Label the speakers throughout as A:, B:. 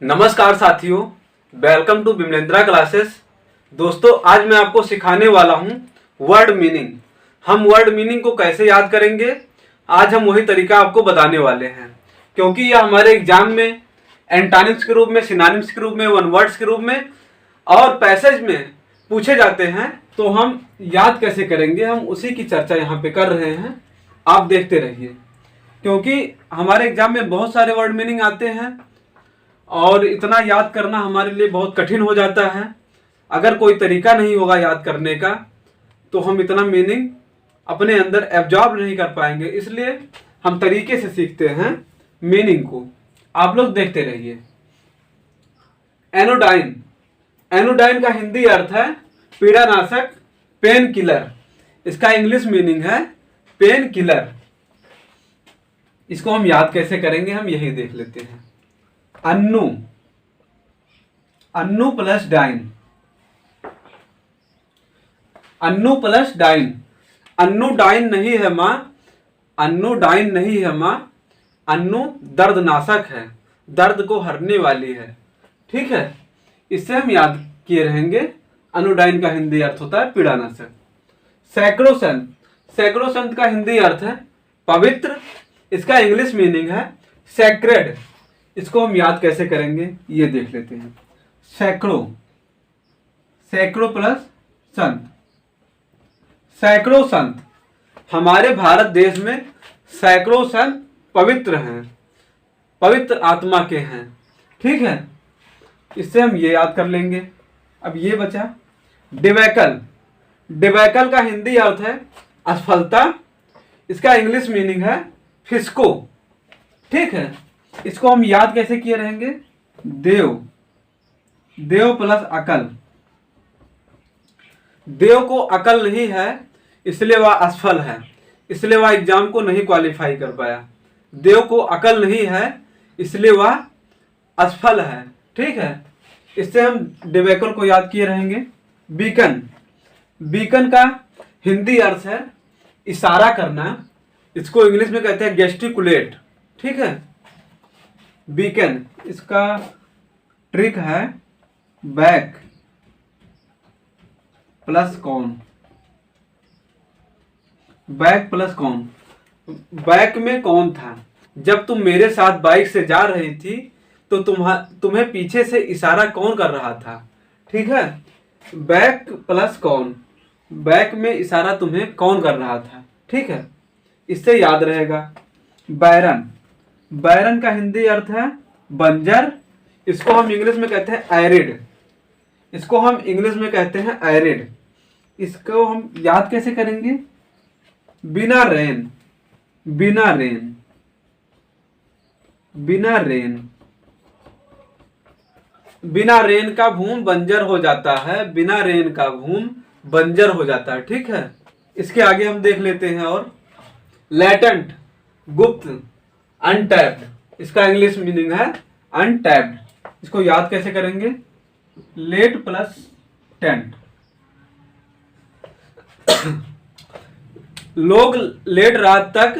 A: नमस्कार साथियों, welcome to बिमलेंद्रा classes. दोस्तों, आज मैं आपको सिखाने वाला हूं वर्ड मीनिंग। हम वर्ड मीनिंग को कैसे याद करेंगे, आज हम वही तरीका आपको बताने वाले हैं, क्योंकि यह हमारे एग्जाम में एंटोनिम्स के रूप में, सिनोनिम्स के रूप में, वन वर्ड्स के रूप में और पैसेज में पूछे जाते हैं। तो हम याद कैसे करेंगे, हम उसी की चर्चा यहाँ पे कर रहे हैं। आप देखते रहिए, क्योंकि हमारे एग्जाम में बहुत सारे वर्ड मीनिंग आते हैं और इतना याद करना हमारे लिए बहुत कठिन हो जाता है। अगर कोई तरीका नहीं होगा याद करने का तो हम इतना मीनिंग अपने अंदर एब्जॉर्ब नहीं कर पाएंगे। इसलिए हम तरीके से सीखते हैं मीनिंग को। आप लोग देखते रहिए। एनोडाइन, एनोडाइन का हिंदी अर्थ है पीड़ानाशक, पेन किलर। इसका इंग्लिश मीनिंग है पेन किलर। इसको हम याद कैसे करेंगे, हम यही देख लेते हैं। Annu, Annu plus dine, Annu plus dine. Annu dine नहीं है माँ, अन्नू डाइन नहीं है माँ, अन्नू दर्दनाशक है, दर्द को हरने वाली है। ठीक है, इससे हम याद किए रहेंगे। अनुडाइन का हिंदी अर्थ होता है पीड़ानाशक। सैक्रोसंत, सैक्रोसंत का हिंदी अर्थ है पवित्र। इसका इंग्लिश मीनिंग है सैक्रेड। इसको हम याद कैसे करेंगे, ये देख लेते हैं। सैकड़ो, सैकड़ो प्लस संत, सैकड़ों संत। हमारे भारत देश में सैकड़ों संत पवित्र हैं, पवित्र आत्मा के हैं। ठीक है, इससे हम ये याद कर लेंगे। अब ये बचा डिबैकल। डिबैकल का हिंदी अर्थ है असफलता। इसका इंग्लिश मीनिंग है फिस्को। ठीक है, इसको हम याद कैसे किए रहेंगे। देव, देव प्लस अकल। देव को अकल नहीं है इसलिए वह असफल है, इसलिए वह एग्जाम को नहीं क्वालिफाई कर पाया। देव को अकल नहीं है इसलिए वह असफल है। ठीक है, इससे हम डिबेकल को याद किए रहेंगे। बीकन, बीकन का हिंदी अर्थ है इशारा करना। इसको इंग्लिश में कहते हैं गेस्टिकुलेट। ठीक है, बीकन, इसका ट्रिक है बैक प्लस कौन, बैक प्लस कौन। बैक में कौन था, जब तुम मेरे साथ बाइक से जा रही थी तो तुम्हें पीछे से इशारा कौन कर रहा था। ठीक है, बैक प्लस कौन, बैक में इशारा तुम्हें कौन कर रहा था। ठीक है, इससे याद रहेगा। बैरन, बैरन का हिंदी अर्थ है बंजर। इसको हम इंग्लिश में कहते हैं एरिड। इसको हम इंग्लिश में कहते हैं एरिड। इसको हम याद कैसे करेंगे। बिना रेन, बिना रेन, बिना रेन। बिना रेन का भूमि बंजर हो जाता है, बिना रेन का भूमि बंजर हो जाता है। ठीक है, इसके आगे हम देख लेते हैं। और लैटेंट, गुप्त, अनटैप्ड। इसका इंग्लिश मीनिंग है अनटैप्ड। इसको याद कैसे करेंगे। Late plus tent. लोग लेट रात तक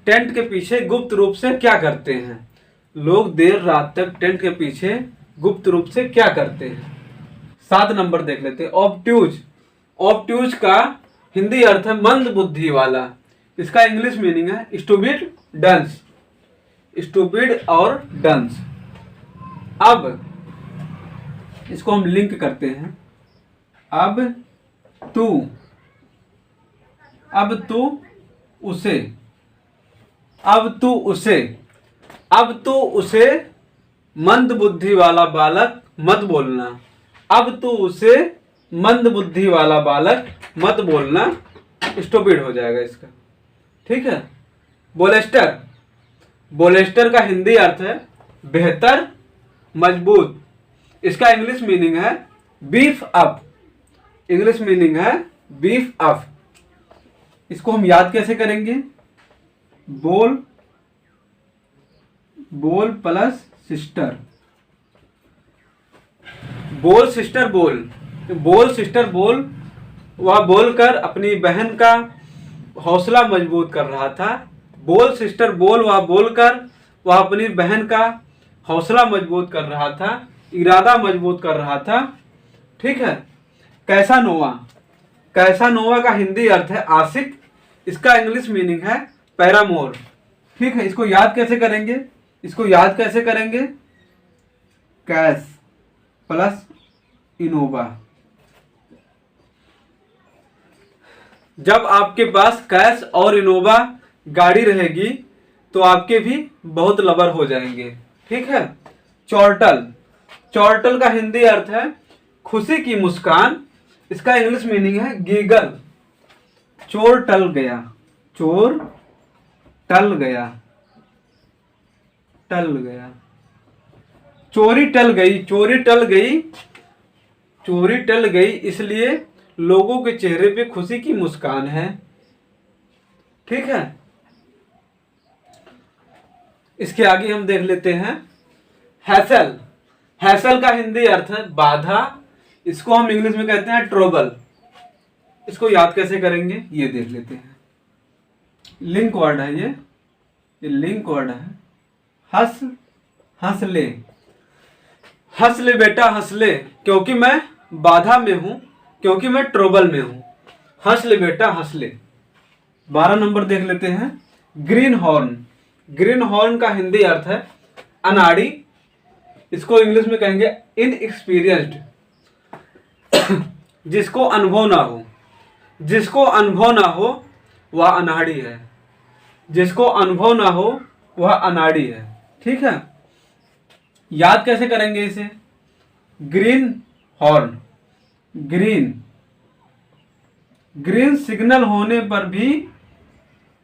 A: टेंट के पीछे गुप्त रूप से क्या करते हैं। लोग देर रात तक टेंट के पीछे गुप्त रूप से क्या करते हैं। 7 नंबर देख लेते हैं। ऑब्ट्यूज, ऑब्ट्यूज का हिंदी अर्थ है मंद बुद्धि वाला। इसका इंग्लिश मीनिंग है स्टूपिड डंस, स्टूपिड और डंस। अब इसको हम लिंक करते हैं। अब तू, अब तू उसे, अब तू उसे, अब तू उसे मंद बुद्धि वाला बालक मत बोलना। अब तू उसे मंद बुद्धि वाला बालक मत बोलना, स्टूपिड हो जाएगा इसका। ठीक है, बोलेस्टर, बोलेस्टर का हिंदी अर्थ है बेहतर, मजबूत। इसका इंग्लिश मीनिंग है बीफ अप। इंग्लिश मीनिंग है बीफ अप। इसको हम याद कैसे करेंगे। बोल, बोल प्लस सिस्टर। बोल सिस्टर बोल, बोल सिस्टर बोल। वह बोलकर अपनी बहन का हौसला मजबूत कर रहा था। बोल सिस्टर बोल, वह बोलकर वह अपनी बहन का हौसला मजबूत कर रहा था, इरादा मजबूत कर रहा था। ठीक है। कैसानोवा, कैसानोवा का हिंदी अर्थ है आशिक, इसका इंग्लिश मीनिंग है पैरामोर। ठीक है। इसको याद कैसे करेंगे, इसको याद कैसे करेंगे, कैस प्लस इनोवा। जब आपके पास कैश और इनोवा गाड़ी रहेगी तो आपके भी बहुत लवर हो जाएंगे। ठीक है। चॉर्टल, चॉर्टल का हिंदी अर्थ है खुशी की मुस्कान, इसका इंग्लिश मीनिंग है गीगल। चोर टल गया, चोर टल गया, टल गया। चोरी टल गई, चोरी टल गई, चोरी टल गई, इसलिए लोगों के चेहरे पे खुशी की मुस्कान है। ठीक है। इसके आगे हम देख लेते हैं हैसल। हैसल का हिंदी अर्थ है बाधा, इसको हम इंग्लिश में कहते हैं ट्रबल। इसको याद कैसे करेंगे ये देख लेते हैं। लिंक वर्ड है ये लिंक वर्ड है। हंस, हंस ले, हंस ले बेटा हंस ले, क्योंकि मैं बाधा में हूं, क्योंकि मैं ट्रबल में हूं। हंस ले बेटा हंस ले। 12 नंबर देख लेते हैं ग्रीन हॉर्न। ग्रीन हॉर्न का हिंदी अर्थ है अनाड़ी, इसको इंग्लिश में कहेंगे इनएक्सपीरियंस्ड, जिसको अनुभव ना हो, जिसको अनुभव ना हो वह अनाड़ी है, जिसको अनुभव ना हो वह अनाड़ी है। ठीक है। याद कैसे करेंगे इसे, green horn, green, green signal होने पर भी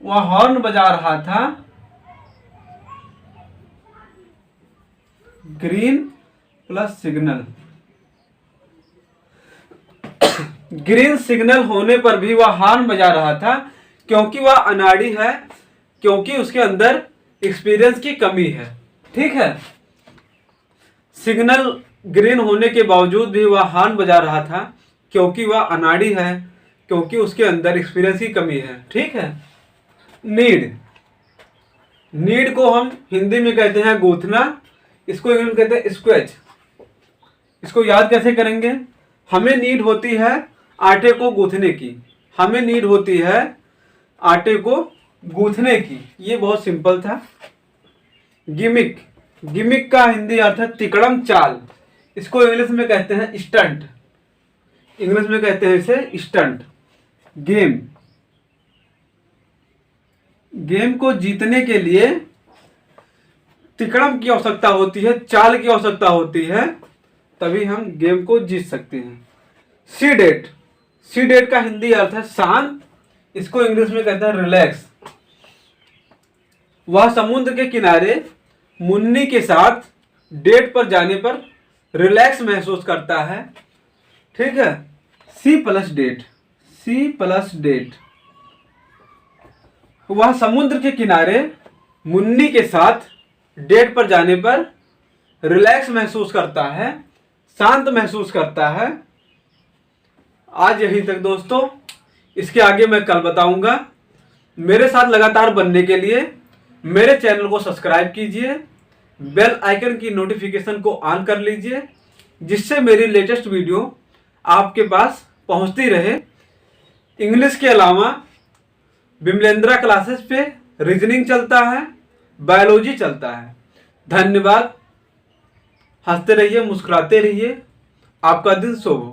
A: वह हॉर्न बजा रहा था, green plus signal, green signal होने पर भी वह हॉर्न बजा रहा था क्योंकि वह अनाड़ी है, क्योंकि उसके अंदर एक्सपीरियंस की कमी है। ठीक है। सिग्नल ग्रीन होने के बावजूद भी वह हॉर्न बजा रहा था क्योंकि वह अनाड़ी है, क्योंकि उसके अंदर एक्सपीरियंस की कमी है। ठीक है। नीड, नीड को हम हिंदी में कहते हैं गूंथना, इसको इंग्लिश में कहते हैं स्क्वेच। इसको याद कैसे करेंगे, हमें नीड होती है आटे को गूंथने की, हमें नीड होती है आटे को गूंथने की। ये बहुत सिंपल था। गिमिक, गिमिक का हिंदी अर्थ है तिकड़म चाल, इसको इंग्लिश में कहते हैं स्टंट, इंग्लिश में कहते हैं इसे स्टंट। गेम, गेम को जीतने के लिए तिकड़म की आवश्यकता होती है, चाल की आवश्यकता होती है, तभी हम गेम को जीत सकते हैं। सी डेट, सी डेट का हिंदी अर्थ है शांत, इसको इंग्लिश में कहते हैं रिलैक्स। वह समुद्र के किनारे मुन्नी के साथ डेट पर जाने पर रिलैक्स महसूस करता है। ठीक है। C plus date, C plus date, वह समुद्र के किनारे मुन्नी के साथ डेट पर जाने पर रिलैक्स महसूस करता है, शांत महसूस करता है। आज यहीं तक दोस्तों, इसके आगे मैं कल बताऊंगा। मेरे साथ लगातार बनने के लिए मेरे चैनल को सब्सक्राइब कीजिए, बेल आइकन की नोटिफिकेशन को ऑन कर लीजिए, जिससे मेरी लेटेस्ट वीडियो आपके पास पहुंचती रहे। इंग्लिश के अलावा विमलेंद्रा क्लासेस पे रीजनिंग चलता है, बायोलॉजी चलता है। धन्यवाद। हंसते रहिए, मुस्कुराते रहिए। आपका दिन शुभ हो।